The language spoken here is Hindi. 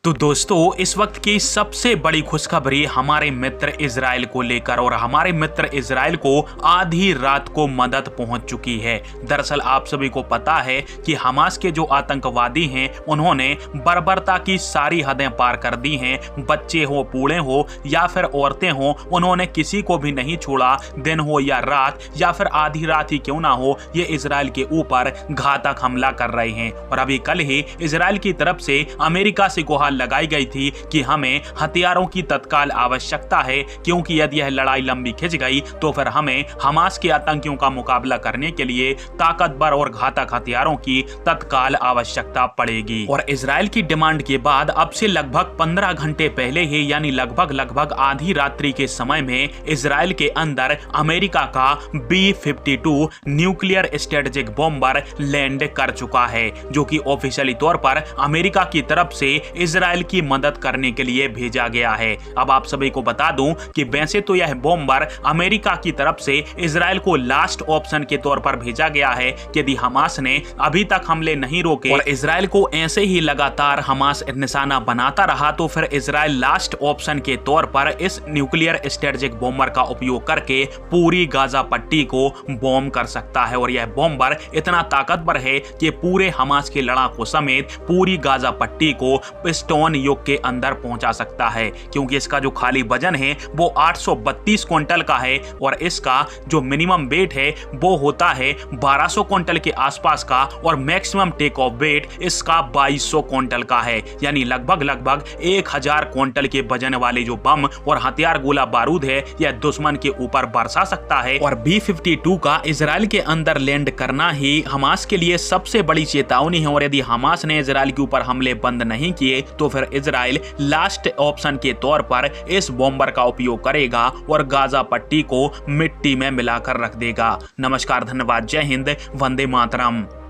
तो दोस्तों, इस वक्त की सबसे बड़ी खुशखबरी हमारे मित्र इजराइल को लेकर, और हमारे मित्र इजराइल को आधी रात को मदद पहुंच चुकी है। दरअसल आप सभी को पता है कि हमास के जो आतंकवादी हैं उन्होंने बर्बरता की सारी हदें पार कर दी हैं। बच्चे हो, बूढ़े हो या फिर औरतें हो, उन्होंने किसी को भी नहीं छोड़ा। दिन हो या रात या फिर आधी रात ही क्यों ना हो, ये इजराइल के ऊपर घातक हमला कर रहे हैं। और अभी कल ही इजराइल की तरफ से अमेरिका से गुहार लगाई गई थी कि हमें हथियारों की तत्काल आवश्यकता है, क्योंकि यदि यह लड़ाई लंबी खिंच गई तो फिर हमें हमास के आतंकियों का मुकाबला करने के लिए ताकतवर और घातक हथियारों की तत्काल आवश्यकता पड़ेगी। और इजराइल की डिमांड के बाद अब से लगभग 15 घंटे पहले ही, यानी लगभग आधी रात्रि के समय में इजराइल के अंदर अमेरिका का B-52 nuclear strategic bomber land कर चुका है, जो कि ऑफिशियली तौर पर अमेरिका की तरफ से इजराइल की मदद करने के लिए भेजा गया है। अब आप सभी को बता दूं कि वैसे तो यह बॉम्बर अमेरिका की तरफ से इजराइल को लास्ट ऑप्शन के तौर पर भेजा गया है कि यदि हमास ने अभी तक हमले नहीं रोके और इजराइल को ऐसे ही लगातार हमास निशाना बनाता रहा तो फिर इजराइल लास्ट ऑप्शन के तौर पर इस न्यूक्लियर स्ट्रेटेजिक बॉम्बर का उपयोग करके पूरी गाजा पट्टी को बॉम्ब कर सकता है। और यह बॉम्बर इतना ताकतवर है कि पूरे हमास के लड़ाकों समेत पूरी गाजा पट्टी को पिस्टन युग के अंदर पहुंचा सकता है, क्योंकि इसका जो खाली वजन है वो 832 क्विंटल का है और इसका जो मिनिमम वेट है वो होता है 1200 क्विंटल के आसपास का, और मैक्सिमम टेक ऑफ वेट इसका 2200 क्विंटल का है। यानी लगभग 1000 क्विंटल के वजन वाले जो बम और हथियार गोला बारूद है यह दुश्मन के ऊपर बरसा सकता है। और B-52 का इजराइल के अंदर लैंड करना ही हमास के लिए सबसे बड़ी चेतावनी है। और यदि हमास ने इजराइल के ऊपर हमले बंद नहीं किए तो फिर इजराइल लास्ट ऑप्शन के तौर पर इस बॉम्बर का उपयोग करेगा और गाजा पट्टी को मिट्टी में मिलाकर रख देगा। नमस्कार, धन्यवाद, जय हिंद, वंदे मातरम।